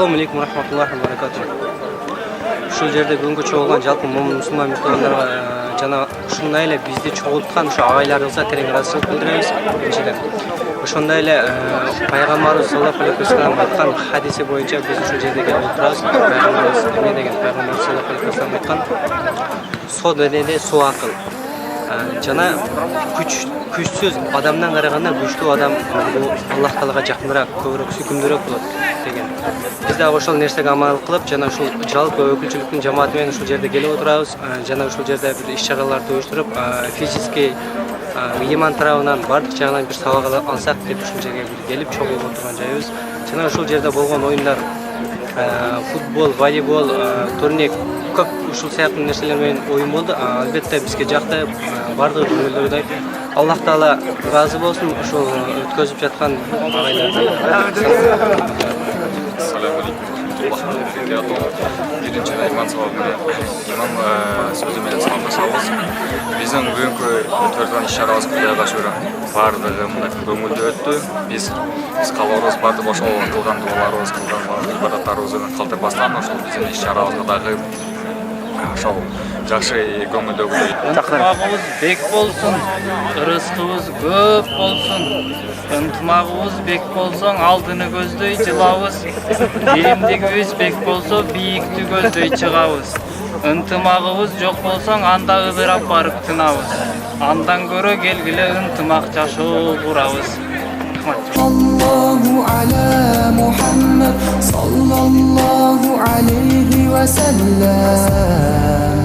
Assalamu alaikum wa rahmatullahi wa barakatuh. Ушул жерде бүгүнкү чогулган жалпы мусулман муштагандарга жана ушундай эле бизди чогулткан ушу агайларыбызга терең ыраазычылык билдиребиз. Биринчиден, ошондой эле пайгамбарыбыз саллаллаху алейхи вассалам айткан хадиси боюнча биз ушул жерде келип отурабыз. Пайгамбарыбыз эме деген пайгамбарыбыз саллаллаху алейхи вассалам айткан со денеде со акыл. Жана күчсүз адамдан караганда күчтүү адам бул Аллах Таалага жакыныраак, көбүрөөк сүйкүмдүүрөөк болот деген. Биз дагы ошол нерсеге амал кылып, жана ушул жалпы өкүлчүлүктүн жамааты менен ушул жерде келип отурабыз. Жана ушул жерде бир иш-чараларды уюштуруп, физический, иман тарабынан бардык жагынан бир сабак алсак деп ушул жерге келип чогулуп отурган жайыбыз. Жана ушул жерде болгон оюндар футбол, волейбол, турник көп ушул сыяктуу нерселер менен оюн болду. Албетте бизге жакты, бардыгы көңүлдөйдөй. Аллах Таала ыраазы болсун ушул өткөзүп жаткан агайлардан. Assalamu alaikum warahmatullahi wabarakatuh. Биринчиден иман сөзү менен саламдашабыз. Биздин бүгүнкү өткөргөн иш-чарабыз Кудайга шүгүр бардыгы мындай көңүлдүү өттү. Биз калабыз бардык ошол кылган дуаларыбыз, кылган ибадаттарыбызды калтырбастан ошол биздин иш-чарабызга дагы ошол жакшы көңүлдүү ынтымагыбыз бек болсун, ырыскыбыз көп болсун. Ынтымагыбыз бек болсоң алдыны көздөй жылабыз. Биримдигибиз бек болсо бийиктү көздөй чыгабыз. Ынтымагыбыз жок болсоң анда ыдырап барып тынабыз. Андан көрө келгиле ынтымак жашоо курабыз. Аллаху аля Мухаммад саллаллаху алейхи ва саллам.